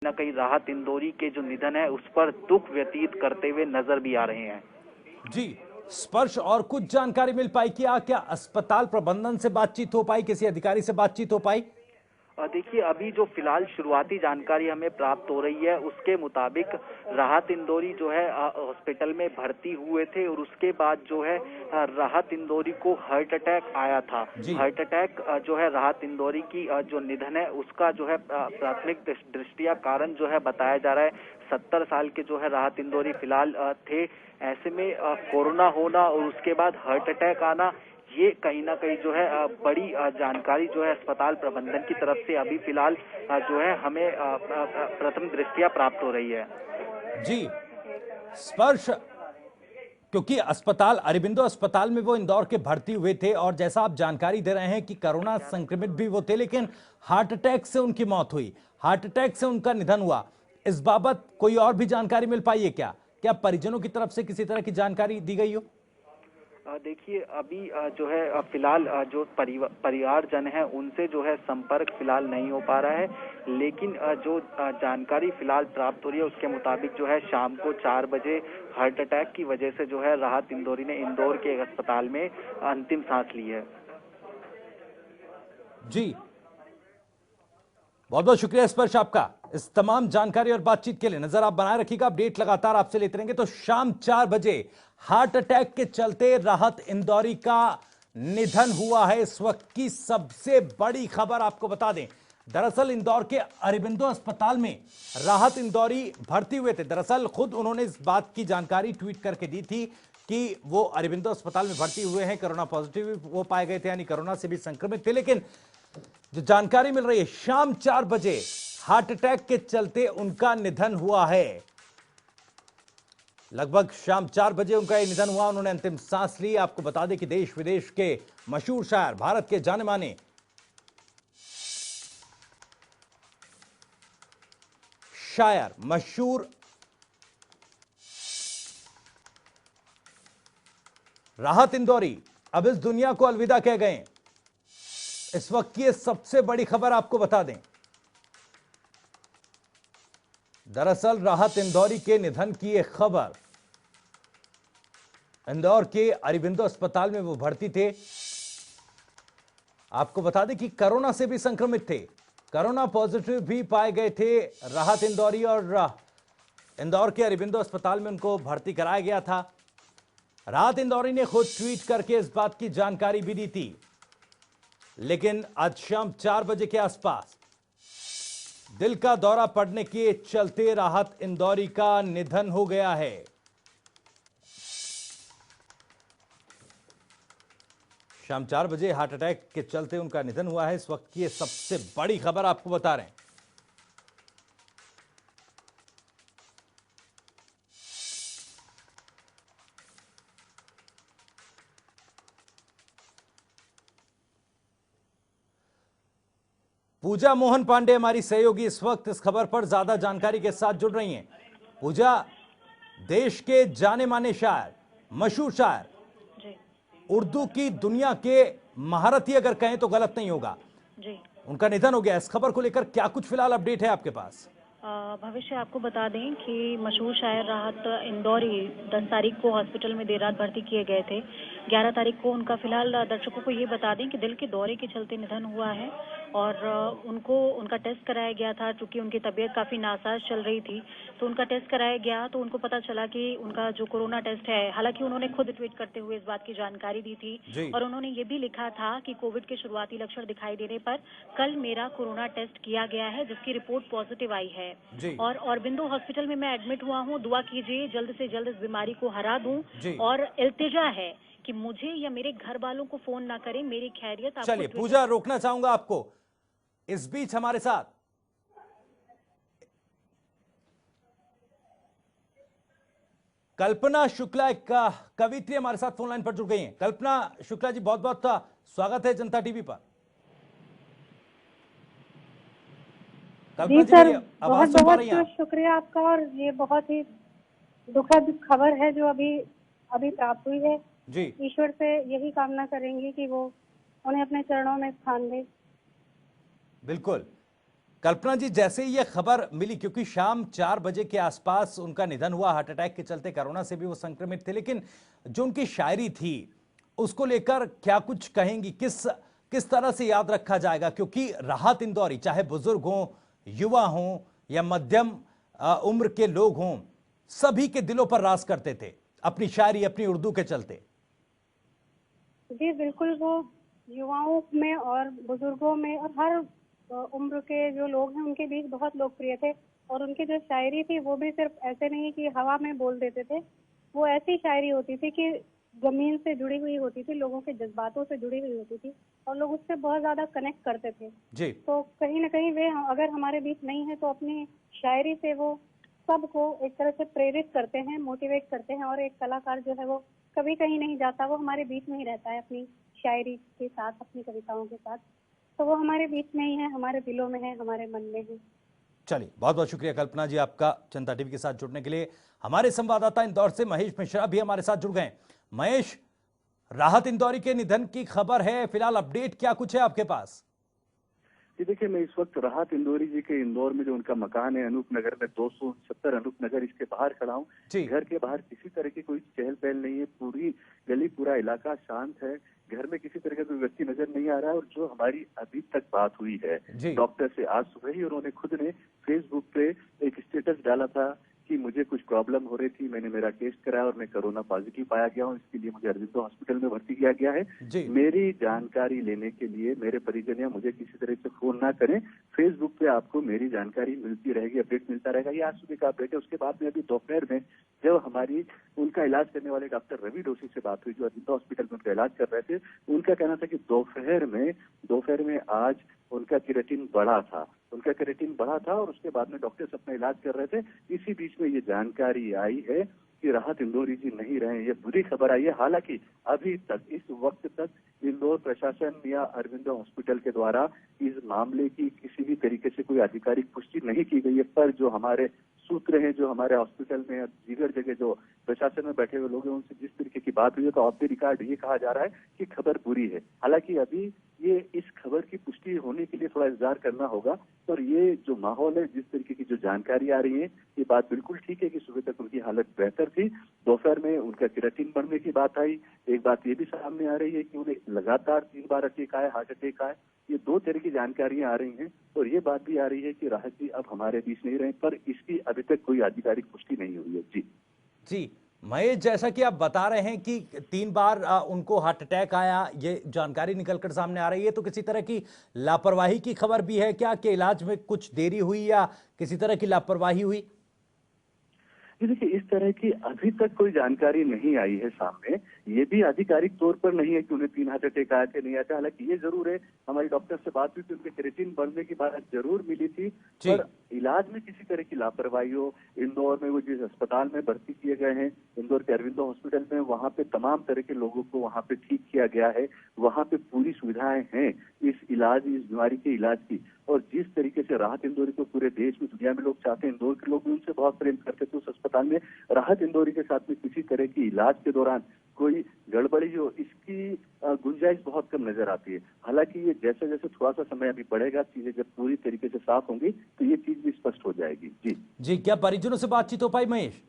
न कहीं राहत इंदौरी के जो निधन है उस पर दुख व्यतीत करते हुए नजर भी आ रहे हैं। जी, स्पर्श और कुछ जानकारी मिल पाई क्या अस्पताल प्रबंधन से बातचीत हो पाई, किसी अधिकारी से बातचीत हो पाई? देखिए, अभी जो फिलहाल शुरुआती जानकारी हमें प्राप्त हो रही है उसके मुताबिक राहत इंदौरी जो है हॉस्पिटल में भर्ती हुए थे और उसके बाद जो है राहत इंदौरी को हार्ट अटैक आया था। जी। हार्ट अटैक जो है राहत इंदौरी की जो निधन है उसका जो है प्राथमिक दृष्टिया कारण जो है बताया जा रहा है। 70 साल के जो है राहत इंदौरी फिलहाल थे। ऐसे में कोरोना होना और उसके बाद हार्ट अटैक आना, ये कहीं ना कहीं जो है बड़ी जानकारी जो है अस्पताल प्रबंधन की तरफ से अभी फिलहाल जो है हमें प्रथम दृष्टया प्राप्त हो रही है। जी, स्पर्श, क्योंकि अस्पताल अरबिंदो अस्पताल में वो इंदौर के भर्ती हुए थे और जैसा आप जानकारी दे रहे हैं कि कोरोना संक्रमित भी वो थे, लेकिन हार्ट अटैक से उनकी मौत हुई, हार्ट अटैक से उनका निधन हुआ। इस बाबत कोई और भी जानकारी मिल पाई है क्या? क्या परिजनों की तरफ से किसी तरह की जानकारी दी गई हो? देखिए, अभी जो है फिलहाल जो परिवारजन है उनसे जो है संपर्क फिलहाल नहीं हो पा रहा है, लेकिन जो जानकारी फिलहाल प्राप्त हो रही है उसके मुताबिक जो है शाम को 4 बजे हार्ट अटैक की वजह से जो है राहत इंदौरी ने इंदौर के एक अस्पताल में अंतिम सांस ली है। जी, बहुत बहुत शुक्रिया स्पर्श आपका इस तमाम जानकारी और बातचीत के लिए। नजर आप बनाए रखिएगा, अपडेट लगातार आपसे लेते रहेंगे। तो शाम 4 बजे हार्ट अटैक के चलते राहत इंदौरी का निधन हुआ है। इस वक्त की सबसे बड़ी खबर आपको बता दें, दरअसल इंदौर के अरबिंदो अस्पताल में राहत इंदौरी भर्ती हुए थे। दरअसल खुद उन्होंने इस बात की जानकारी ट्वीट करके दी थी कि वो अरबिंदो अस्पताल में भर्ती हुए हैं, कोरोना पॉजिटिव वो पाए गए थे, यानी कोरोना से भी संक्रमित थे। लेकिन जो जानकारी मिल रही है, शाम 4 बजे हार्ट अटैक के चलते उनका निधन हुआ है। लगभग शाम 4 बजे उनका यह निधन हुआ, उन्होंने अंतिम सांस ली। आपको बता दें कि देश विदेश के मशहूर शायर, भारत के जाने माने शायर, मशहूर राहत इंदौरी अब इस दुनिया को अलविदा कह गए। इस वक्त की सबसे बड़ी खबर आपको बता दें, दरअसल राहत इंदौरी के निधन की यह खबर, इंदौर के अरबिंदो अस्पताल में वो भर्ती थे। आपको बता दें कि कोरोना से भी संक्रमित थे, कोरोना पॉजिटिव भी पाए गए थे राहत इंदौरी, और इंदौर के अरबिंदो अस्पताल में उनको भर्ती कराया गया था। राहत इंदौरी ने खुद ट्वीट करके इस बात की जानकारी भी दी थी। लेकिन आज शाम 4 बजे के आसपास दिल का दौरा पड़ने के चलते राहत इंदौरी का निधन हो गया है। शाम 4 बजे हार्ट अटैक के चलते उनका निधन हुआ है। इस वक्त की सबसे बड़ी खबर आपको बता रहे हैं। पूजा मोहन पांडे हमारी सहयोगी इस वक्त इस खबर पर ज्यादा जानकारी के साथ जुड़ रही हैं। पूजा, देश के जाने माने शायर, मशहूर शायर, जी उर्दू की दुनिया के महारथी अगर कहें तो गलत नहीं होगा, जी उनका निधन हो गया। इस खबर को लेकर क्या कुछ फिलहाल अपडेट है आपके पास? भविष्य आपको बता दें कि मशहूर शायर राहत इंदौरी 10 तारीख को हॉस्पिटल में देर रात भर्ती किए गए थे। 11 तारीख को उनका फिलहाल दर्शकों को ये बता दें कि दिल के दौरे के चलते निधन हुआ है और उनका टेस्ट कराया गया था। चूंकि उनकी तबीयत काफ़ी नासाज चल रही थी तो उनका टेस्ट कराया गया तो उनको पता चला कि उनका जो कोरोना टेस्ट है, हालांकि उन्होंने खुद ट्वीट करते हुए इस बात की जानकारी दी थी जी। और उन्होंने ये भी लिखा था कि कोविड के शुरुआती लक्षण दिखाई देने पर कल मेरा कोरोना टेस्ट किया गया है जिसकी रिपोर्ट पॉजिटिव आई है जी। और औरबिंदो हॉस्पिटल में मैं एडमिट हुआ हूँ। दुआ कीजिए जल्द से जल्द इस बीमारी को हरा दूं जी। और इल्तिजा है कि मुझे या मेरे घर वालों को फोन ना करें, मेरी खैरियत आपको चलिए पूजा, रोकना चाहूंगा आपको। इस बीच हमारे साथ कल्पना शुक्ला, एक कवित्री हमारे साथ फोन लाइन पर जुड़ गई हैं। कल्पना शुक्ला जी, बहुत बहुत स्वागत है जनता टीवी पर। कल्पना जी जी, सर, मेरी आवाज बहुत सुन पा बहुत रही हैं आप? शुक्रिया आपका। और ये बहुत ही दुखद खबर है जो अभी अभी प्राप्त हुई है। जी। ईश्वर से यही कामना करेंगे कि वो उन्हें अपने चरणों में स्थान दे। बिल्कुल। कल्पना जी, जैसे ही ये खबर मिली, क्योंकि शाम 4 बजे के आसपास उनका निधन हुआ हार्ट अटैक के चलते, कोरोना से भी वो संक्रमित थे, लेकिन जो उनकी शायरी थी उसको लेकर क्या कुछ कहेंगी? किस किस तरह से याद रखा जाएगा? क्योंकि राहत इंदौरी चाहे बुजुर्ग हों, युवा हों या मध्यम उम्र के लोग हों, सभी के दिलों पर राज करते थे अपनी शायरी, अपनी उर्दू के चलते। जी बिल्कुल, वो युवाओं में और बुजुर्गों में और हर उम्र के जो लोग हैं उनके बीच बहुत लोकप्रिय थे। और उनकी जो शायरी थी वो भी सिर्फ ऐसे नहीं कि हवा में बोल देते थे, वो ऐसी शायरी होती थी कि जमीन से जुड़ी हुई होती थी, लोगों के जज्बातों से जुड़ी हुई होती थी और लोग उससे बहुत ज्यादा कनेक्ट करते थे। जी। तो कहीं ना कहीं वे अगर हमारे बीच नहीं है तो अपनी शायरी से वो सबको एक तरह से प्रेरित करते हैं, मोटिवेट करते हैं। और एक कलाकार जो है वो कभी कहीं नहीं जाता, वो हमारे बीच में ही रहता है अपनी शायरी के साथ, अपनी कविताओं के साथ। तो वो हमारे बीच में ही है, हमारे दिलों में है, हमारे मन में है। चलिए, बहुत बहुत शुक्रिया कल्पना जी आपका जनता टीवी के साथ जुड़ने के लिए। हमारे संवाददाता इंदौर से महेश मिश्रा भी हमारे साथ जुड़ गए। महेश, राहत इंदौरी के निधन की खबर है, फिलहाल अपडेट क्या कुछ है आपके पास? जी देखिए, मैं इस वक्त राहत इंदौरी जी के इंदौर में जो उनका मकान है अनूप नगर में 270 अनूप नगर, इसके बाहर खड़ा हूँ। घर के बाहर किसी तरह की कोई चहल पहल नहीं है, पूरी गली पूरा इलाका शांत है। घर में किसी तरह का कोई व्यक्ति नजर नहीं आ रहा है। और जो हमारी अभी तक बात हुई है डॉक्टर से, आज सुबह ही उन्होंने खुद ने फेसबुक पे एक स्टेटस डाला था कि मुझे कुछ प्रॉब्लम हो रही थी, मैंने मेरा टेस्ट कराया और मैं कोरोना पॉजिटिव पाया गया हूँ, इसके लिए मुझे अरविंदो हॉस्पिटल में भर्ती किया गया है। मेरी जानकारी लेने के लिए मेरे परिजन या मुझे किसी तरह से फोन ना करें, फेसबुक पे आपको मेरी जानकारी मिलती रहेगी, अपडेट मिलता रहेगा। ये आज सुबह का अपडेट है। उसके बाद में अभी दोपहर में जब हमारी उनका इलाज करने वाले डॉक्टर रवि डोशी से बात हुई, जो अरविंदो हॉस्पिटल में उनका इलाज कर रहे थे, उनका कहना था कि दोपहर में आज उनका क्रिएटिन बढ़ा था, और उसके बाद में डॉक्टर्स अपना इलाज कर रहे थे। इसी बीच में ये जानकारी आई है कि राहत इंदौरी जी नहीं रहे। ये बुरी खबर आई है। हालांकि अभी तक, इस वक्त तक इंदौर प्रशासन या अरविंदो हॉस्पिटल के द्वारा इस मामले की किसी भी तरीके से कोई आधिकारिक पुष्टि नहीं की गई है। पर जो हमारे सूत्र हैं, जो हमारे हॉस्पिटल में दीगर जगह जो प्रशासन में बैठे हुए लोग हैं, उनसे जिस तरीके की बात हुई है, तो ऑफ द रिकॉर्ड ये कहा जा रहा है कि खबर बुरी है। हालांकि अभी ये इस खबर की पुष्टि होने के लिए थोड़ा इंतजार करना होगा। और ये जो माहौल है, जिस तरीके की जो जानकारी आ रही है, ये बात बिल्कुल ठीक है कि सुबह तक उनकी हालत बेहतर थी। दोपहर में उनका क्रिएटिन बढ़ने की बात आई। एक बात ये भी सामने आ रही है कि उन्हें लगातार 3 बार अटैक आया, हार्ट अटैक आया। ये 2 तरह की जानकारियां आ रही हैं। और ये बात भी आ रही है कि राहत जी अब हमारे बीच नहीं रहे, पर इसकी अभी तक कोई आधिकारिक पुष्टि नहीं हुई है। जी महेश, जैसा कि आप बता रहे हैं कि 3 बार उनको हार्ट अटैक आया, ये जानकारी निकलकर सामने आ रही है, तो किसी तरह की लापरवाही की खबर भी है क्या, कि इलाज में कुछ देरी हुई या किसी तरह की लापरवाही हुई? देखिए, इस तरह की अभी तक कोई जानकारी नहीं आई है सामने। ये भी आधिकारिक तौर पर नहीं है कि उन्हें 3 हार्ट अटैक आए थे, नहीं आते। हालांकि ये जरूर है, हमारी डॉक्टर से बात हुई थी, उनके क्रिएटिन बढ़ने की बात जरूर मिली थी। पर इलाज में किसी तरह की लापरवाही हो, इंदौर में वो जिस अस्पताल में भर्ती किए गए हैं, इंदौर के अरविंदो हॉस्पिटल में, वहाँ पे तमाम तरह के लोगों को वहाँ पे ठीक किया गया है। वहाँ पे पूरी सुविधाएं हैं इस बीमारी के इलाज की। और जिस तरीके से राहत इंदौरी को पूरे देश में, दुनिया में लोग चाहते हैं, इंदौर के लोग भी उनसे बहुत प्रेम करते थे, उस अस्पताल में राहत इंदौरी के साथ में किसी तरह की इलाज के दौरान कोई गड़बड़ी हो, इसकी गुंजाइश बहुत कम नजर आती है। हालांकि ये जैसे जैसे थोड़ा सा समय अभी बढ़ेगा, चीजें जब पूरी तरीके से साफ होंगी, तो ये चीज भी स्पष्ट हो जाएगी। जी, क्या परिजनों से बातचीत हो पाई महेश?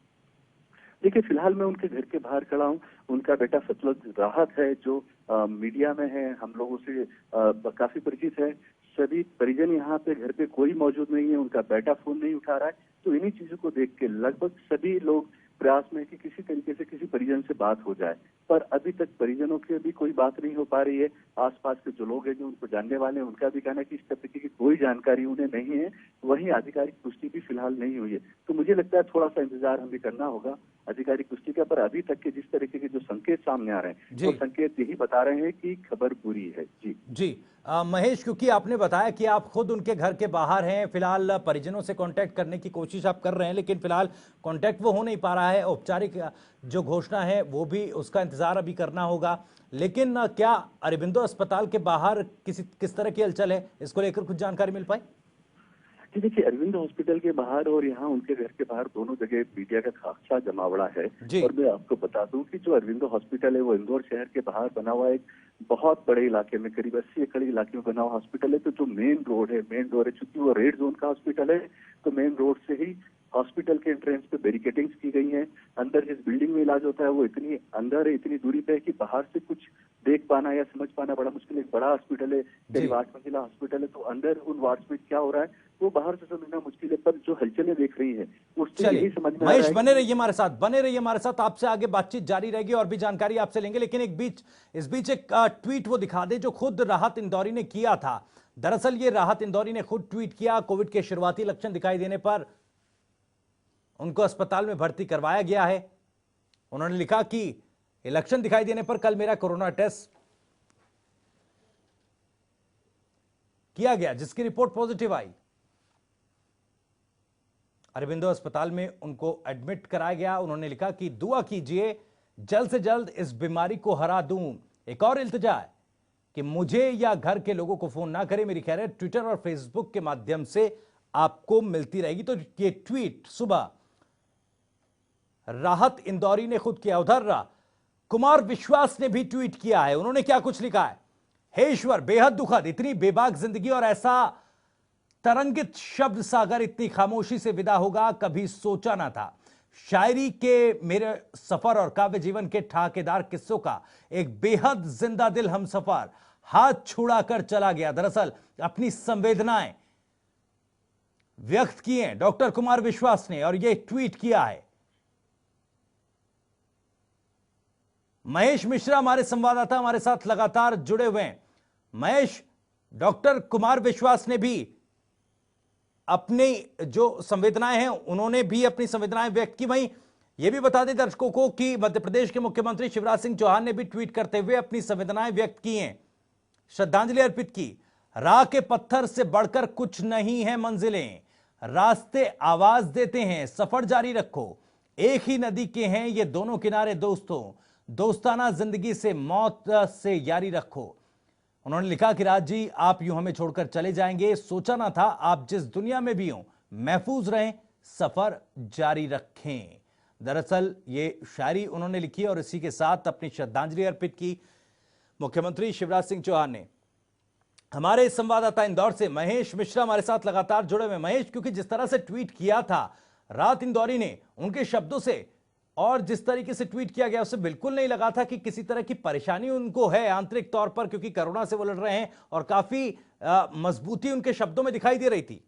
देखिए, फिलहाल मैं उनके घर के बाहर खड़ा हूँ। उनका बेटा सतलज राहत है, जो मीडिया में है, हम लोगों से काफी परिचित है। सभी परिजन यहाँ पे घर पे कोई मौजूद नहीं है, उनका बेटा फोन नहीं उठा रहा है। तो इन्हीं चीजों को देख के लगभग सभी लोग प्रयास में कि किसी तरीके से किसी परिजन से बात हो जाए, पर अभी तक परिजनों की भी कोई बात नहीं हो पा रही है। आसपास के जो लोग हैं, जो उनको जानने वाले हैं, उनका भी कहना है कि इस तरीके की कोई जानकारी उन्हें नहीं है। वहीं आधिकारिक पुष्टि भी फिलहाल नहीं हुई है। तो मुझे लगता है थोड़ा सा इंतजार हमें करना होगा आधिकारिक पुष्टि का। पर अभी तक के जिस तरीके के जो संकेत सामने आ रहे हैं, वो संकेत यही बता रहे हैं कि खबर बुरी है। जी महेश, क्योंकि आपने बताया कि आप खुद उनके घर के बाहर हैं, फिलहाल परिजनों से कांटेक्ट करने की कोशिश आप कर रहे हैं, लेकिन फिलहाल कांटेक्ट वो हो नहीं पा रहा है। औपचारिक जो घोषणा है वो भी, उसका इंतजार अभी करना होगा। लेकिन क्या अरबिंदो अस्पताल के बाहर किस तरह की हलचल है, इसको लेकर कुछ जानकारी मिल पाई? जी देखिए, अरविंद हॉस्पिटल के बाहर और यहाँ उनके घर के बाहर दोनों जगह मीडिया का खासा जमावड़ा है। और मैं आपको बता दूं कि जो अरविंद हॉस्पिटल है वो इंदौर शहर के बाहर बना हुआ एक बहुत बड़े इलाके में, करीब 80 एकड़ इलाके में बना हुआ हॉस्पिटल है। तो जो मेन रोड है चूंकि वो रेड जोन का हॉस्पिटल है, तो मेन रोड से ही हॉस्पिटल के एंट्रेंस पे बैरिकेडिंग्स की गई हैं। अंदर जिस बिल्डिंग में इलाज होता है वो इतनी अंदर है, इतनी दूरी पे है कि बाहर से कुछ देख पाना या समझ पाना बड़ा मुश्किल है। एक बड़ा हॉस्पिटल है, करीब 8 मंजिला हॉस्पिटल है, तो अंदर उन वार्ड्स में क्या हो रहा है वो बाहर से समझना मुश्किल है। पर जो हलचलें देख रही है उससे यही समझ में आ रहा है। महेश बने रहिए हमारे साथ, आपसे आगे बातचीत जारी रहेगी और भी जानकारी आपसे लेंगे। लेकिन इस बीच एक ट्वीट वो दिखा दे जो खुद राहत इंदौरी ने किया था। दरअसल ये राहत इंदौरी ने खुद ट्वीट किया। कोविड के शुरुआती लक्षण दिखाई देने पर उनको अस्पताल में भर्ती करवाया गया है। उन्होंने लिखा कि लक्षण दिखाई देने पर कल मेरा कोरोना टेस्ट किया गया जिसकी रिपोर्ट पॉजिटिव आई। अरबिंदो अस्पताल में उनको एडमिट कराया गया। उन्होंने लिखा कि दुआ कीजिए जल्द से जल्द इस बीमारी को हरा दूं। एक और इल्तिजा है कि मुझे या घर के लोगों को फोन ना करें। मेरी खैरियत ट्विटर और फेसबुक के माध्यम से आपको मिलती रहेगी। तो ये ट्वीट सुबह राहत इंदौरी ने खुद किया। उधर कुमार विश्वास ने भी ट्वीट किया है। उन्होंने क्या कुछ लिखा है। हे ईश्वर, बेहद दुखद, इतनी बेबाक जिंदगी और ऐसा तरंगित शब्द सागर इतनी खामोशी से विदा होगा कभी सोचा ना था। शायरी के मेरे सफर और काव्य जीवन के ठाकेदार किस्सों का एक बेहद जिंदा दिल हमसफर हाथ छुड़ाकर चला गया। दरअसल अपनी संवेदनाएं व्यक्त की हैं डॉक्टर कुमार विश्वास ने और यह ट्वीट किया है। महेश मिश्रा हमारे संवाददाता हमारे साथ लगातार जुड़े हुए हैं। महेश, डॉक्टर कुमार विश्वास ने भी अपनी जो संवेदनाएं हैं उन्होंने भी अपनी संवेदनाएं व्यक्त की। वहीं यह भी बता दें दर्शकों को कि मध्य प्रदेश के मुख्यमंत्री शिवराज सिंह चौहान ने भी ट्वीट करते हुए अपनी संवेदनाएं व्यक्त की हैं, श्रद्धांजलि अर्पित की। राह के पत्थर से बढ़कर कुछ नहीं है मंजिलें, रास्ते आवाज देते हैं, सफर जारी रखो। एक ही नदी के हैं ये दोनों किनारे दोस्तों, दोस्ताना जिंदगी से मौत से यारी रखो। उन्होंने लिखा कि राज जी आप यूं हमें छोड़कर चले जाएंगे, सोचा ना था। आप जिस दुनिया में भी हो महफूज रहें, सफर जारी रखें। दरअसल ये शायरी उन्होंने लिखी और इसी के साथ अपनी श्रद्धांजलि अर्पित की मुख्यमंत्री शिवराज सिंह चौहान ने। हमारे संवाददाता इंदौर से महेश मिश्रा हमारे साथ लगातार जुड़े हुए। महेश, क्योंकि जिस तरह से ट्वीट किया था राहत इंदौरी ने, उनके शब्दों से और जिस तरीके से ट्वीट किया गया उससे बिल्कुल नहीं लगा था कि किसी तरह की परेशानी उनको है आंतरिक तौर पर, क्योंकि कोरोना से वो लड़ रहे हैं और काफी मजबूती उनके शब्दों में दिखाई दे रही थी।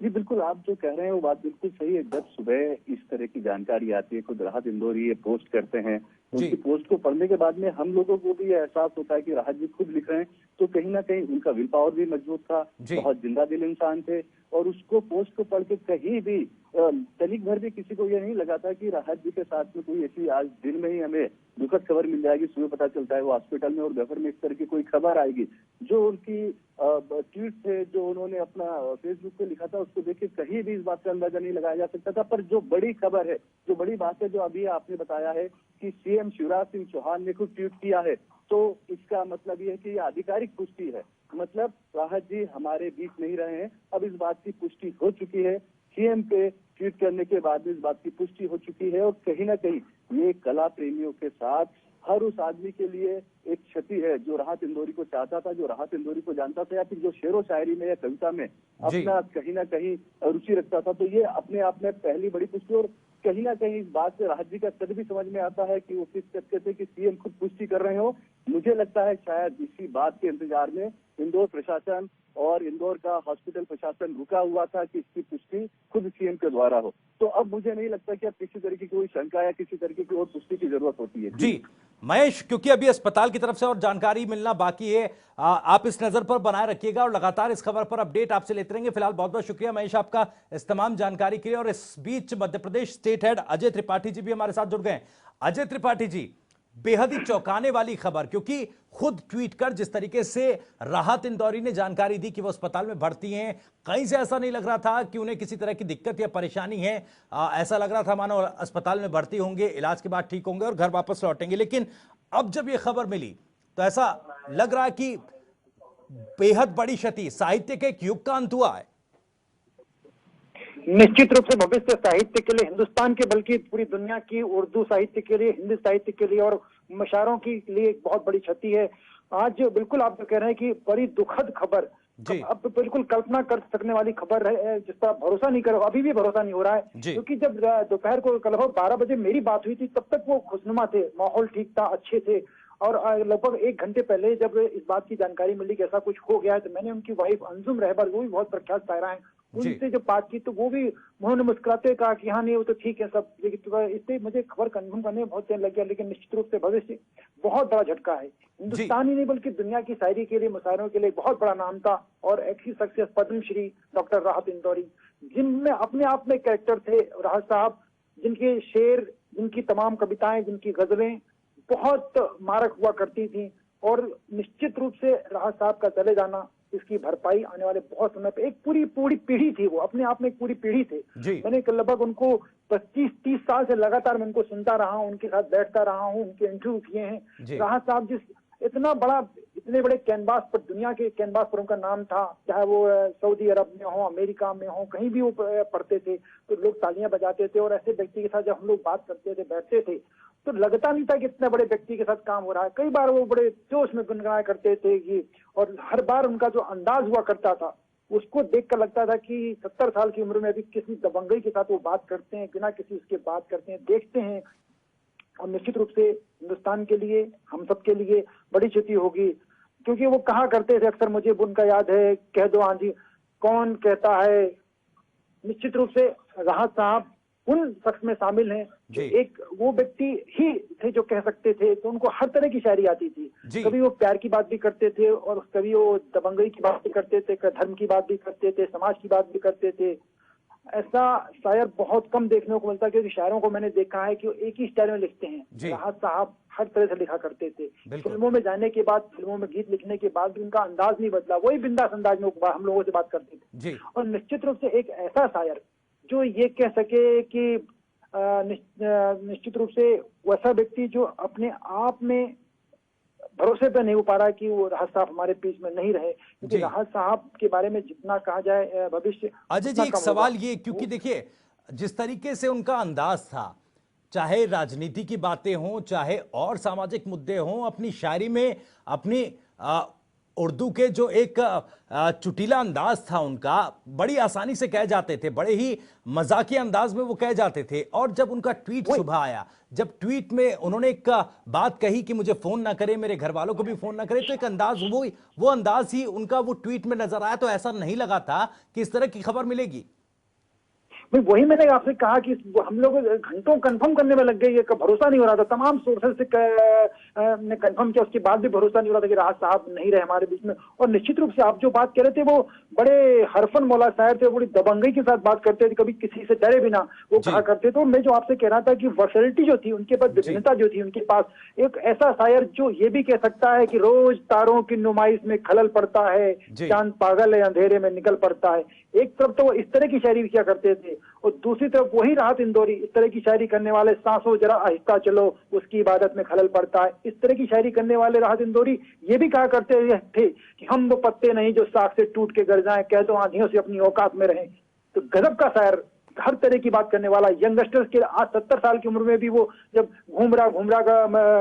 जी बिल्कुल, आप जो कह रहे हैं वो बात बिल्कुल सही है। जब सुबह इस तरह की जानकारी आती है, खुद राहत इंदौरी ये पोस्ट करते हैं, उनकी पोस्ट को पढ़ने के बाद में हम लोगों को भी एहसास होता है कि राहत जी खुद लिख रहे हैं, तो कहीं ना कहीं उनका विल पावर भी मजबूत था, बहुत जिंदा दिल इंसान थे। और उसको पोस्ट को पढ़ के कहीं भी तनिक भर भी किसी को ये नहीं लगा था कि राहत जी के साथ में कोई ऐसी आज दिन में ही हमें दुखद खबर मिल जाएगी। सुबह पता चलता है वो हॉस्पिटल में और दोपहर में इस तरह की कोई खबर आएगी। जो उनकी ट्वीट थे, जो उन्होंने अपना फेसबुक पे लिखा था, उसको देख के कहीं भी इस बात का अंदाजा नहीं लगाया जा सकता था। पर जो बड़ी खबर है, जो बड़ी बात है, जो अभी आपने बताया है कि सीएम शिवराज सिंह चौहान ने खुद ट्वीट किया है, तो इसका मतलब ये है कि ये आधिकारिक पुष्टि है। मतलब राहत जी हमारे बीच नहीं रहे हैं, अब इस बात की पुष्टि हो चुकी है। सीएम पे ट्वीट करने के बाद इस बात की पुष्टि हो चुकी है। और कहीं ना कहीं ये कला प्रेमियों के साथ हर उस आदमी के लिए एक क्षति है जो राहत इंदौरी को चाहता था, जो राहत इंदौरी को जानता था, या फिर जो शेरो शायरी में या कविता में अपना कहीं ना कहीं रुचि रखता था। तो ये अपने आप में पहली बड़ी पुष्टि। और कहीं ना कहीं इस बात से राहत जी का कद भी समझ में आता है कि वो किस तरीके से कि सीएम खुद पुष्टि कर रहे हो। मुझे लगता है शायद इसी बात के इंतजार में इंदौर प्रशासन और इंदौर का हॉस्पिटल प्रशासन रुका हुआ था कि इसकी पुष्टि खुद सीएम के द्वारा हो। तो अब मुझे नहीं लगता कि अब किसी तरीके की कोई शंका या किसी तरीके की और पुष्टि की जरूरत होती है। जी महेश, क्योंकि अभी अस्पताल की तरफ से और जानकारी मिलना बाकी है, आप इस नजर पर बनाए रखिएगा और लगातार इस खबर पर अपडेट आपसे लेते रहेंगे। फिलहाल बहुत बहुत शुक्रिया महेश आपका इस तमाम जानकारी के लिए। और इस बीच मध्य प्रदेश स्टेट हेड अजय त्रिपाठी जी भी हमारे साथ जुड़ गए। अजय त्रिपाठी जी, बेहद ही चौंकाने वाली खबर, क्योंकि खुद ट्वीट कर जिस तरीके से राहत इंदौरी ने जानकारी दी कि वो अस्पताल में भर्ती हैं, कहीं से ऐसा नहीं लग रहा था कि उन्हें किसी तरह की दिक्कत या परेशानी है। ऐसा लग रहा था मानो अस्पताल में भर्ती होंगे, इलाज के बाद ठीक होंगे और घर वापस लौटेंगे। लेकिन अब जब ये खबर मिली तो ऐसा लग रहा है कि बेहद बड़ी क्षति, साहित्य के एक युग का अंत हुआ है। निश्चित रूप से भविष्य साहित्य के लिए, हिंदुस्तान के बल्कि पूरी दुनिया की उर्दू साहित्य के लिए, हिंदी साहित्य के लिए और मशायरों के लिए एक बहुत बड़ी क्षति है। आज बिल्कुल आप जो कह रहे हैं कि बड़ी दुखद खबर, अब बिल्कुल कल्पना कर सकने वाली खबर है, जिस पर भरोसा नहीं करो, अभी भी भरोसा नहीं हो रहा है। क्योंकि जब दोपहर को लगभग 12 बजे मेरी बात हुई थी, तब तक वो खुशनुमा थे, माहौल ठीक था, अच्छे थे। और लगभग 1 घंटे पहले जब इस बात की जानकारी मिली कि ऐसा कुछ हो गया है, तो मैंने उनकी वाइफ अंजुम रहबर, वो भी बहुत प्रख्यात शायरा हैं, उनसे जब बात की तो वो भी उन्होंने मुस्कुराते कहा कि हाँ नहीं वो तो ठीक है सब, लेकिन इससे मुझे खबर कंफर्म करने में बहुत टाइम लग गया। लेकिन निश्चित रूप से भविष्य बहुत बड़ा झटका है, हिंदुस्तान ही नहीं बल्कि दुनिया की शायरी के लिए, मुशायरों के लिए बहुत बड़ा नाम था। और ऐसी शख्सियत पद्मश्री डॉक्टर राहत इंदौरी, जिनमें अपने आप में कैरेक्टर थे राहत साहब, जिनके शेर, जिनकी तमाम कविताएं, जिनकी गजलें बहुत मारक हुआ करती थी। और निश्चित रूप से राहत साहब का चले जाना, इसकी भरपाई आने वाले बहुत समय पे, एक पूरी पीढ़ी थी, वो अपने आप में एक पूरी पीढ़ी थे। मैंने लगभग उनको 25-30 साल से लगातार मैं उनको सुनता रहा हूँ, उनके साथ बैठता रहा हूँ, उनके इंटरव्यू किए हैं। राहत साहब जिस इतने बड़े कैनवास पर, दुनिया के कैनवास पर उनका नाम था, चाहे वो सऊदी अरब में हो, अमेरिका में हो, कहीं भी वो पढ़ते थे तो लोग तालियां बजाते थे। और ऐसे व्यक्ति के साथ जब हम लोग बात करते थे, बैठते थे, तो लगता नहीं था कि इतने बड़े व्यक्ति के साथ काम हो रहा है। कई बार वो बड़े जोश में गुनगुनाया करते थे कि, और हर बार उनका जो अंदाज हुआ करता था, उसको देखकर लगता था कि 70 साल की उम्र में भी किसी दबंगई के साथ वो बात करते हैं, बिना किसी उसके बात करते हैं, देखते हैं। और निश्चित रूप से हिंदुस्तान के लिए, हम सब के लिए बड़ी क्षति होगी। क्योंकि वो कहा करते थे अक्सर, मुझे उनका याद है, कह दो आंधी कौन कहता है। निश्चित रूप से राहत साहब उन शख्स में शामिल हैं जो एक वो व्यक्ति ही थे जो कह सकते थे, तो उनको हर तरह की शायरी आती थी। कभी वो प्यार की बात भी करते थे, और कभी वो दबंगई की बात भी करते थे, धर्म की बात भी करते थे, समाज की बात भी करते थे। ऐसा शायर बहुत कम देखने को मिलता है, क्योंकि शायरों को मैंने देखा है कि वो एक ही स्टाइल में लिखते हैं। राहत साहब हर तरह से लिखा करते थे। फिल्मों में जाने के बाद, फिल्मों में गीत लिखने के बाद भी उनका अंदाज नहीं बदला, वही बिंदास अंदाज में हम लोगों से बात करते थे। और निश्चित रूप से एक ऐसा शायर जो ये कह सके कि निश्चित रूप से वैसा व्यक्ति जो अपने आप में भरोसे पे नहीं हो पा रहा कि वो राहत साहब हमारे बीच में नहीं रहे। क्योंकि राहत साहब के बारे में जितना कहा जाए भविष्य, अजय जी एक सवाल ये, क्योंकि देखिए जिस तरीके से उनका अंदाज था, चाहे राजनीति की बातें हों, चाहे और सामाजिक मुद्दे हों, अपनी शायरी में अपनी उर्दू के जो एक चुटीला अंदाज था उनका, बड़ी आसानी से कह जाते थे, बड़े ही मजाकिया अंदाज में वो कह जाते थे। और जब उनका ट्वीट सुबह आया, जब ट्वीट में उन्होंने एक बात कही कि मुझे फोन ना करे, मेरे घर वालों को भी फोन ना करे, तो एक अंदाज वो अंदाज ही उनका वो ट्वीट में नजर आया। तो ऐसा नहीं लगा था कि इस तरह की खबर मिलेगी। वही मैंने आपसे कहा कि हम लोग घंटों कंफर्म करने में लग गए, ये भरोसा नहीं हो रहा था। तमाम सोर्सेज से ने कंफर्म किया, उसके बाद भी भरोसा नहीं हो रहा था कि राहत साहब नहीं रहे हमारे बीच में। और निश्चित रूप से आप जो बात कह रहे थे, वो बड़े हरफन मौला शायर थे, बड़ी दबंगई के साथ बात करते थे, कभी किसी से डरे बिना वो कहा करते थे। और मैं जो आपसे कह रहा था कि वर्सैलिटी जो थी उनके पास, विभिन्नता जो थी उनके पास, एक ऐसा शायर जो ये भी कह सकता है कि रोज तारों की नुमाइश में खलल पड़ता है, चांद पागल है अंधेरे में निकल पड़ता है। एक तरफ तो वो इस तरह की शायरी किया करते थे, और दूसरी तरफ वही राहत इंदौरी इस तरह की शायरी करने वाले, सांसों जरा आहिस्ता चलो उसकी इबादत में खलल पड़ता है, इस तरह की शायरी करने वाले राहत इंदौरी ये भी कहा करते थे कि हम वो पत्ते नहीं जो साख से टूट के गिर जाएं, कह दो आंधियों से अपनी औकात में रहें। तो गजब का शायर, हर तरह की बात करने वाला, यंगस्टर्स के आज 70 साल की उम्र में भी वो जब घूमरा का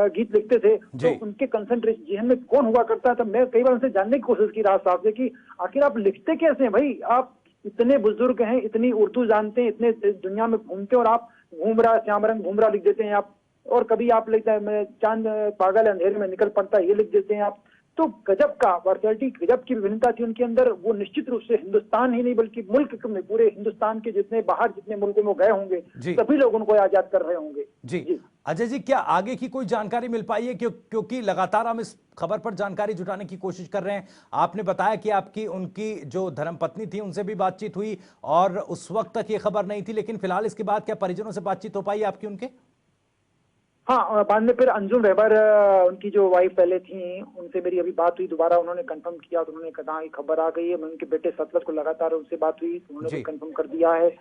गीत लिखते थे तो उनके कंसंट्रेशन जहन में कौन हुआ करता था। मैं कई बार उनसे जानने की कोशिश की राहत साहब से कि आखिर आप लिखते कैसे हैं भाई, आप इतने बुजुर्ग हैं, इतनी उर्दू जानते हैं, इतने दुनिया में घूमते हैं, और आप घूमरा, श्याम रंग घूमरा लिख देते हैं आप। और कभी आप लिखते हैं चांद पागल अंधेरे में निकल पड़ता है, ये लिख देते हैं आप। तो गजब का वर्सैलिटी, गजब की विभिन्नता थी उनके अंदर। वो निश्चित रूप से हिंदुस्तान ही नहीं बल्कि मुल्क में, पूरे हिंदुस्तान के जितने बाहर जितने मुल्कों में गए होंगे, सभी लोग उनको आजाद कर रहे होंगे। जी अजय जी, क्या आगे की कोई जानकारी मिल पाई है? क्योंकि लगातार हम इस खबर पर जानकारी जुटाने की कोशिश कर रहे हैं। आपने बताया कि आपकी उनकी जो धर्मपत्नी थी उनसे भी बातचीत हुई, और उस वक्त तक ये खबर नहीं थी, लेकिन फिलहाल इसके बाद क्या परिजनों से बातचीत हो पाई आपकी उनके? हाँ, बाद में फिर अंजुम रहबर, उनकी जो वाइफ पहले थी, उनसे मेरी अभी बात हुई दोबारा, उन्होंने कंफर्म किया, तो उन्होंने कहा कि खबर आ गई है। मैं उनके बेटे सतलज को लगातार उनसे बात हुई, उन्होंने भी कंफर्म कर दिया है।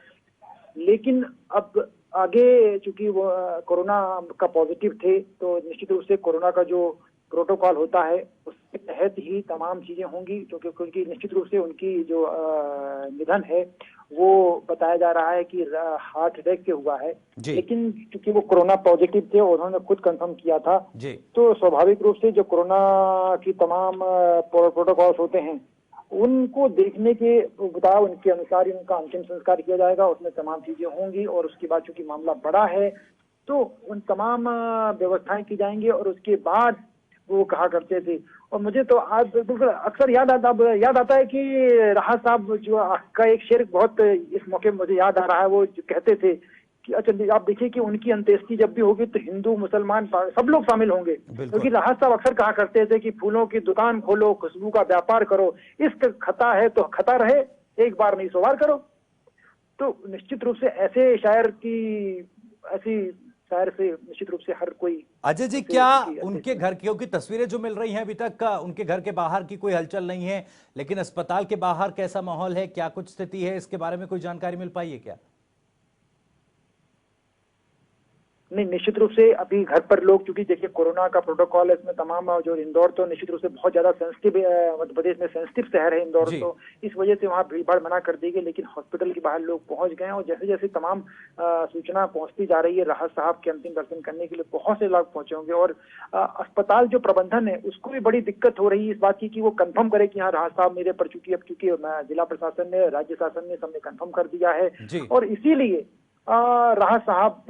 लेकिन अब आगे चूंकि वो कोरोना का पॉजिटिव थे, तो निश्चित रूप से कोरोना का जो प्रोटोकॉल होता है उस के तहत ही तमाम चीजें होंगी, क्योंकि निश्चित रूप से उनकी जो निधन है वो बताया जा रहा है कि हार्ट अटैक से हुआ है, लेकिन क्योंकि वो कोरोना पॉजिटिव थे और उन्होंने खुद कंफर्म किया था, तो स्वाभाविक रूप से जो कोरोना की तमाम प्रोटोकॉल्स होते हैं उनको देखने के बताओ उनके अनुसार उनका अंतिम संस्कार किया जाएगा, उसमें तमाम चीजें होंगी। और उसके बाद चूंकि मामला बड़ा है तो उन तमाम व्यवस्थाएं की जाएंगी। और उसके बाद वो कहा करते थे, और मुझे तो आज अक्सर याद आता है कि राहत साहब जो का एक शेर बहुत इस मौके में मुझे याद आ रहा है, वो जो कहते थे कि अच्छा आप देखिए कि उनकी अंत्येष्टि जब भी होगी तो हिंदू मुसलमान सब लोग शामिल होंगे, क्योंकि राहत साहब अक्सर कहा करते थे कि फूलों की दुकान खोलो, खुशबू का व्यापार करो, इश्क खता है तो खता रहे, एक बार नहीं 100 बार करो। तो निश्चित रूप से ऐसे शायर से निश्चित रूप से हर कोई। अजय जी, क्या उनके घर की तस्वीरें जो मिल रही हैं अभी तक उनके घर के बाहर की कोई हलचल नहीं है, लेकिन अस्पताल के बाहर कैसा माहौल है, क्या कुछ स्थिति है, इसके बारे में कोई जानकारी मिल पाई है क्या? नहीं, निश्चित रूप से अभी घर पर लोग, क्योंकि देखिए कोरोना का प्रोटोकॉल है इसमें तमाम जो इंदौर तो निश्चित रूप से बहुत ज्यादा सेंसिटिव, मध्य प्रदेश में सेंसिटिव शहर है इंदौर, तो इस वजह से वहाँ भीड़ भाड़ मना कर दी गई, लेकिन हॉस्पिटल के बाहर लोग पहुंच गए हैं। और जैसे जैसे तमाम सूचना पहुंचती जा रही है, राहत साहब के अंतिम दर्शन करने के लिए बहुत से लोग पहुंचे होंगे। और अस्पताल जो प्रबंधन है उसको भी बड़ी दिक्कत हो रही है इस बात की कि वो कंफर्म करे कि हाँ राहत साहब मेरे पर, चूंकि अब क्योंकि जिला प्रशासन ने, राज्य शासन ने सबने कंफर्म कर दिया है, और इसीलिए राहत साहब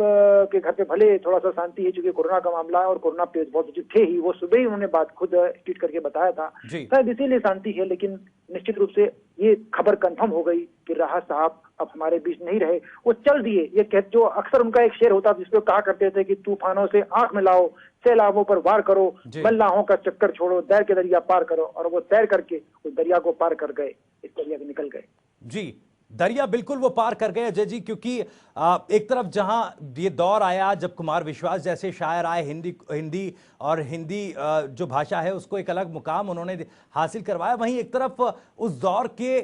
के घर पे भले थोड़ा सा शांति है, क्योंकि कोरोना का मामला है और कोरोना पे बहुत थे ही, वो सुबह ही उन्होंने बात खुद ट्वीट करके बताया था, शायद इसीलिए शांति है। लेकिन निश्चित रूप से ये खबर कंफर्म हो गई कि राहत साहब अब हमारे बीच नहीं रहे, वो चल दिए। ये जो अक्सर उनका एक शेर होता जिसपे कहा करते थे कि तूफानों से आंख मिलाओ, सैलाबों पर वार करो, मल्लाहों का चक्कर छोड़ो, तैर के दरिया पार करो। और वो तैर करके उस दरिया को पार कर गए, इस दरिया से निकल गए। जी, दरिया बिल्कुल वो पार कर गए अजय जी, क्योंकि एक तरफ जहां ये दौर आया जब कुमार विश्वास जैसे शायर आए, हिंदी जो भाषा है उसको एक अलग मुकाम उन्होंने हासिल करवाया, वहीं एक तरफ उस दौर के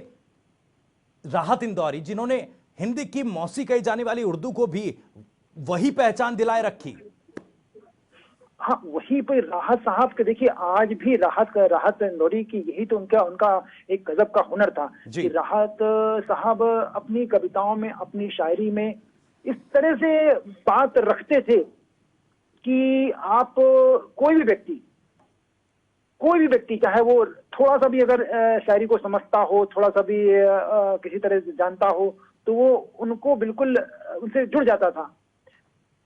राहत इंदौरी जिन्होंने हिंदी की मौसी कही जाने वाली उर्दू को भी वही पहचान दिलाए रखी। हाँ, वहीं पे राहत साहब के देखिए आज भी राहत इंदौरी की यही तो उनका एक गजब का हुनर था कि राहत साहब अपनी कविताओं में, अपनी शायरी में इस तरह से बात रखते थे कि आप कोई भी व्यक्ति चाहे वो थोड़ा सा भी अगर शायरी को समझता हो, थोड़ा सा भी किसी तरह से जानता हो, तो वो उनको बिल्कुल उनसे जुड़ जाता था।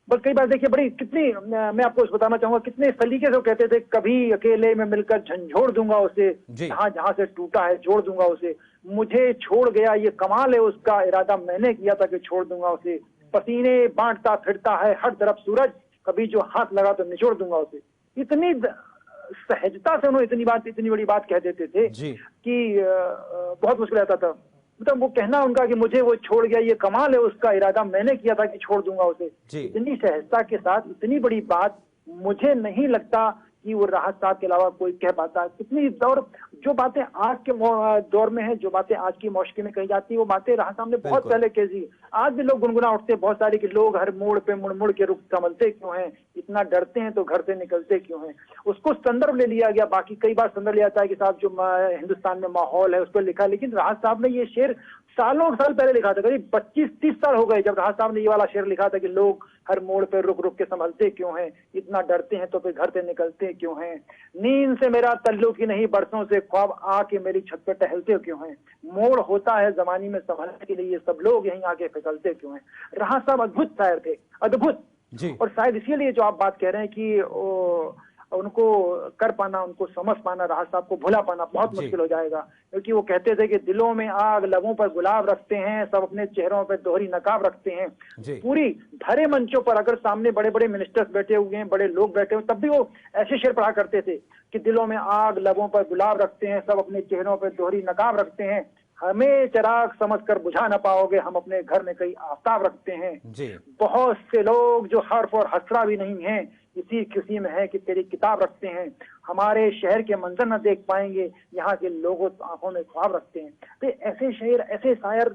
बस कई बार देखिए बड़ी कितनी, मैं आपको बताना चाहूंगा कितने सलीके से वो कहते थे, कभी अकेले में मिलकर झंझोड़ दूंगा उसे, जहां से टूटा है जोड़ दूंगा उसे, मुझे छोड़ गया ये कमाल है उसका, इरादा मैंने किया था कि छोड़ दूंगा उसे, पसीने बांटता फिरता है हर तरफ सूरज, कभी जो हाथ लगा तो निचोड़ दूंगा उसे। इतनी सहजता से उन्होंने इतनी बड़ी बात कह देते थे कि बहुत मुश्किल आता था। मतलब वो कहना उनका कि मुझे वो छोड़ गया ये कमाल है उसका, इरादा मैंने किया था कि छोड़ दूंगा उसे, इतनी सहजता के साथ इतनी बड़ी बात मुझे नहीं लगता कि वो राहत साहब के अलावा कोई कह पाता। कितनी दौर जो बातें आज के दौर में है, जो बातें आज की मौशकी में कही जाती है, वो बातें राहत साहब ने बहुत पहले कह दी। आज भी लोग गुनगुना उठते हैं बहुत सारे कि लोग हर मोड़ पे मुड़ के रुख संभलते क्यों हैं, इतना डरते हैं तो घर से निकलते क्यों हैं। उसको संदर्भ ले लिया गया, बाकी कई बार संदर्भ लिया जाता है कि साहब जो हिंदुस्तान में माहौल है उस पर लिखा, लेकिन राहत साहब ने ये शेर सालों साल पहले लिखा था, करीब 25-30 साल हो गए जब राहत साहब ने ये वाला शेर लिखा था कि लोग हर मोड़ पे रुक रुक के संभलते क्यों हैं, इतना डरते हैं तो फिर घर से निकलते क्यों हैं, नींद से मेरा तल्लुक ही नहीं बरसों से ख्वाब आके मेरी छत पे टहलते क्यों हैं, मोड़ होता है जमाने में संभलने के लिए, सब लोग यहीं आके फिसलते क्यों हैं। राहत साहब अद्भुत शायर थे, अद्भुत। और शायद इसीलिए जो आप बात कह रहे हैं कि उनको कर पाना, उनको समझ पाना, राहत साहब को भुला पाना बहुत मुश्किल हो जाएगा, क्योंकि वो कहते थे कि दिलों में आग, लबों पर गुलाब रखते हैं, सब अपने चेहरों पर दोहरी नकाब रखते हैं। पूरी भरे मंचों पर अगर सामने बड़े बड़े मिनिस्टर्स बैठे हुए हैं, बड़े लोग बैठे हुए, तब भी वो ऐसे शेर पढ़ा करते थे कि दिलों में आग, लबों पर गुलाब रखते हैं, सब अपने चेहरों पर दोहरी नकाब रखते हैं, हमें चिराग समझकर बुझा न पाओगे, हम अपने घर में कई आफ्ताब रखते हैं। बहुत से लोग जो हर्फ और हसरा भी नहीं है, इसी खुशी में है कि तेरी किताब रखते हैं, हमारे शहर के मंजर न देख पाएंगे, यहाँ के लोगों आंखों में ख्वाब रखते हैं। तो ऐसे शेर, ऐसे शायर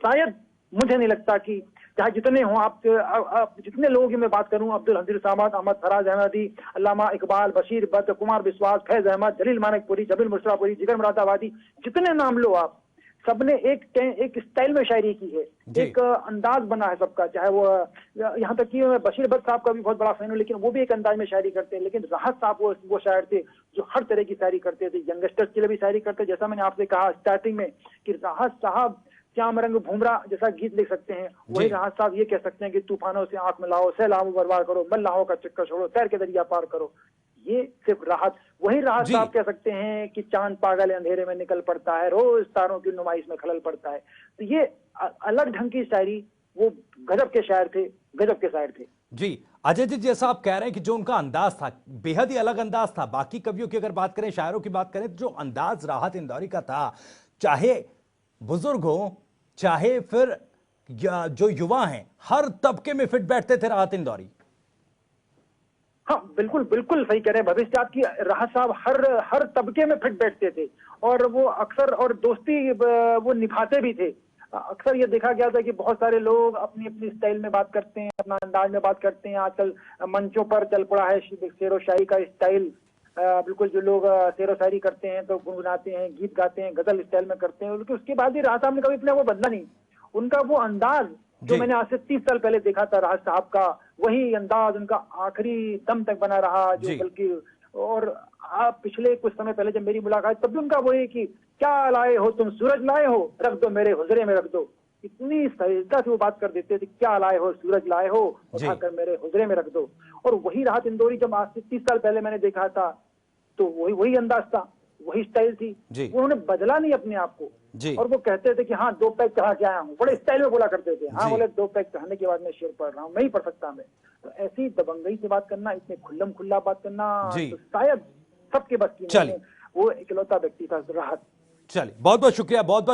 शायद मुझे नहीं लगता कि चाहे जितने हों, आप जितने लोगों की मैं बात करूं, अब्दुल हदीर सामद, अहमद फराज अहमदी, अल्लामा इकबाल, बशीर बद्र, कुमार बिस्वास, फैज अहमद, जलील मानकपुरी, जबील मुशरापुरी, जिगर मुरादाबादी, जितने नाम लो आप, सबने एक स्टाइल में शायरी की है, एक अंदाज बना है सबका। चाहे वो यहाँ तक कि मैं बशीर बद्र साहब का भी बहुत बड़ा फैन हूँ, लेकिन वो भी एक अंदाज में शायरी करते हैं। लेकिन राहत साहब वो शायर थे जो हर तरह की शायरी करते थे, यंगस्टर्स के लिए भी शायरी करते। जैसा मैंने आपसे कहा स्टार्टिंग में कि राहत साहब श्याम रंग भूमरा जैसा गीत लिख सकते हैं, वही राहत साहब ये कह सकते हैं कि तूफानों से आंख मिलाओ, सैलाबों बर्बाद करो, मल्लाहों का चक्कर छोड़ो, तैर के दरिया पार करो। ये सिर्फ राहत, वही राहत साहब कह सकते हैं कि चांद पागल अंधेरे में निकल पड़ता है, रोज तारों की नुमाइश में खलल पड़ता है। तो ये अलग ढंग की शायरी, वो गजब के शायर थे, गजब के शायर थे। जी अजय जी, जैसा आप कह रहे हैं कि जो उनका अंदाज था बेहद ही अलग अंदाज था। बाकी कवियों की अगर बात करें, शायरों की बात करें, तो जो अंदाज राहत इंदौरी का था, चाहे बुजुर्ग हो चाहे फिर जो युवा हैं, हर तबके में फिट बैठते थे राहत इंदौरी। हाँ बिल्कुल बिल्कुल सही कह रहे हैं भविष्य की, राहत साहब हर तबके में फिट बैठते थे और वो अक्सर और दोस्ती वो निभाते भी थे। अक्सर ये देखा गया था कि बहुत सारे लोग अपनी अपनी स्टाइल में बात करते हैं, अपना अंदाज में बात करते हैं। आजकल मंचों पर चल पड़ा है शेरो शायरी का स्टाइल, बिल्कुल जो लोग शेरो शायरी करते हैं तो गुनगुनाते हैं, गीत गाते हैं, गजल स्टाइल में करते हैं। लेकिन उसके बाद भी राहत साहब ने कभी अपना वो बदला नहीं। उनका वो अंदाज जो मैंने आज से 30 साल पहले देखा था राहत साहब का, वही अंदाज उनका आखिरी दम तक बना रहा। जो बल्कि और आप पिछले कुछ समय पहले जब मेरी मुलाकात, तब भी उनका वही कि क्या लाए हो तुम, सूरज लाए हो, रख दो मेरे हुजरे में रख दो। इतनी सहजता से वो बात कर देते थे, क्या लाए हो, सूरज लाए हो, उठाकर मेरे हुजरे में रख दो। और वही राहत इंदौरी जब आज से 30 साल पहले मैंने देखा था, तो वही अंदाज था, वही स्टाइल थी। उन्होंने बदला नहीं अपने आप को। और वो कहते थे कि हाँ 2 पैक चढ़ा के आया हूँ, बड़े स्टाइल में बोला करते थे। हाँ बोले 2 पैक चढ़ाने के बाद मैं शेर पढ़ रहा हूँ, नहीं पढ़ सकता मैं। तो ऐसी दबंगई से बात करना, इतने खुल्लम खुल्ला बात करना, तो शायद सबके बस की नहीं है। वो इकलौता व्यक्ति था राहत। चलिए, बहुत बहुत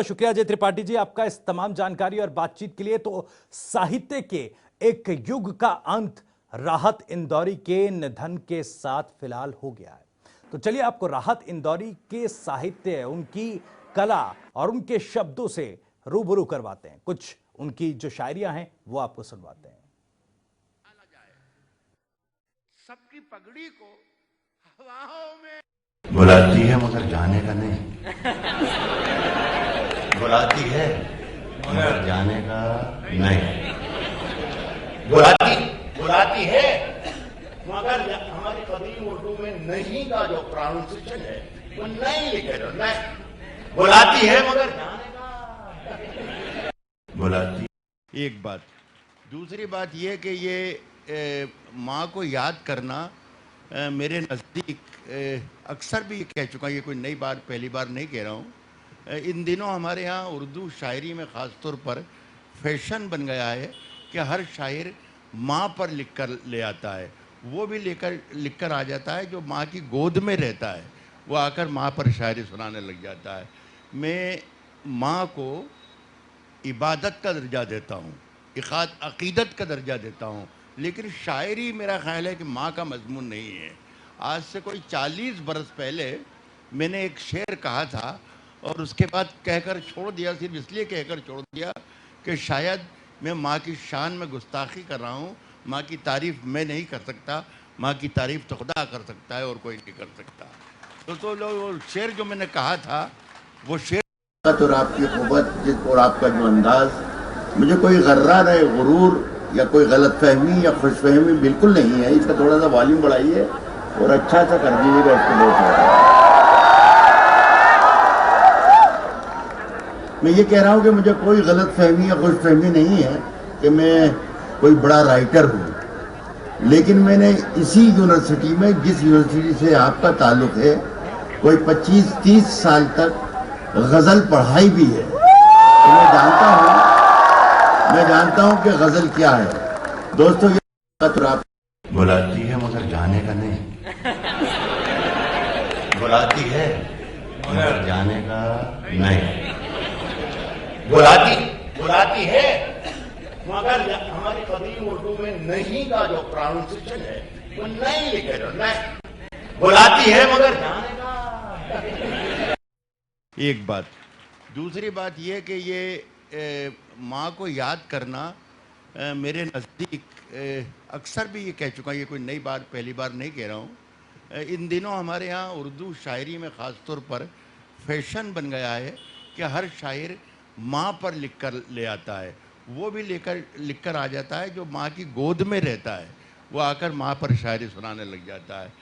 शुक्रिया अजय त्रिपाठी जी आपका इस तमाम जानकारी और बातचीत के लिए। तो साहित्य के एक युग का अंत राहत इंदौरी के निधन के साथ फिलहाल हो गया है। तो चलिए आपको राहत इंदौरी के साहित्य, उनकी कला और उनके शब्दों से रूबरू करवाते हैं। कुछ उनकी जो शायरियां हैं वो आपको सुनवाते हैं। सबकी पगड़ी को हवाओं में बुलाती है मगर जाने का नहीं, बुलाती है मगर जाने का नहीं, बुलाती है मगर हमारी कदीम उर्दू में नहीं का जो प्रोनाउंसिएशन है वो नहीं लिखे जो नहीं, बुलाती है मगर जाने का बुलाती। एक बात। दूसरी बात ये कि ये माँ को याद करना मेरे नज़दीक अक्सर भी कह चुका, ये कोई नई बात पहली बार नहीं कह रहा हूँ। इन दिनों हमारे यहाँ उर्दू शायरी में ख़ास तौर पर फैशन बन गया है कि हर शायर माँ पर लिख कर ले आता है। वो भी लिख कर आ जाता है जो माँ की गोद में रहता है, वो आकर माँ पर शायरी सुनाने लग जाता है। मैं माँ को इबादत का दर्जा देता हूँ, अक़ीदत का दर्जा देता हूँ, लेकिन शायरी मेरा ख्याल है कि माँ का मजमून नहीं है। आज से कोई 40 बरस पहले मैंने एक शेर कहा था और उसके बाद कहकर छोड़ दिया, सिर्फ इसलिए कहकर छोड़ दिया कि शायद मैं माँ की शान में गुस्ताखी कर रहा हूँ। माँ की तारीफ़ मैं नहीं कर सकता, माँ की तारीफ़ तो खुदा कर सकता है और कोई नहीं कर सकता। तो वो शेर जो मैंने कहा था वो शेर और आपकी क़ुव्वत और आपका जो अंदाज, मुझे कोई गर्रा नहीं, गुरूर या कोई गलत फहमी या खुशफहमी बिल्कुल नहीं है। इसका थोड़ा सा वॉल्यूम बढ़ाइए और अच्छा सा कर दीजिएगा इसको। बहुत मैं ये कह रहा हूँ कि मुझे कोई गलत फहमी या खुशफहमी नहीं है कि मैं कोई बड़ा राइटर हूँ, लेकिन मैंने इसी यूनिवर्सिटी में, जिस यूनिवर्सिटी से आपका ताल्लुक़ है, कोई 25-30 साल तक गज़ल पढ़ाई भी है। तो मैं जानता हूँ कि गज़ल क्या है। दोस्तों ये आप बुलाती है मगर जाने का नहीं, बुलाती है मगर जाने का नहीं, बुलाती है मगर हमारी कदीम उर्दू में नहीं का जो प्रोनाउंसिएशन है वो नहीं लिखे जो नहीं, बुलाती है मगर जाने का। एक बात। दूसरी बात ये कि ये माँ को याद करना मेरे नज़दीक अक्सर भी ये कह चुका हूँ, ये कोई नई बात पहली बार नहीं कह रहा हूँ। इन दिनों हमारे यहाँ उर्दू शायरी में ख़ास तौर पर फैशन बन गया है कि हर शायर माँ पर लिख कर ले आता है। वो भी लिख कर आ जाता है जो माँ की गोद में रहता है, वो आकर माँ पर शायरी सुनाने लग जाता है।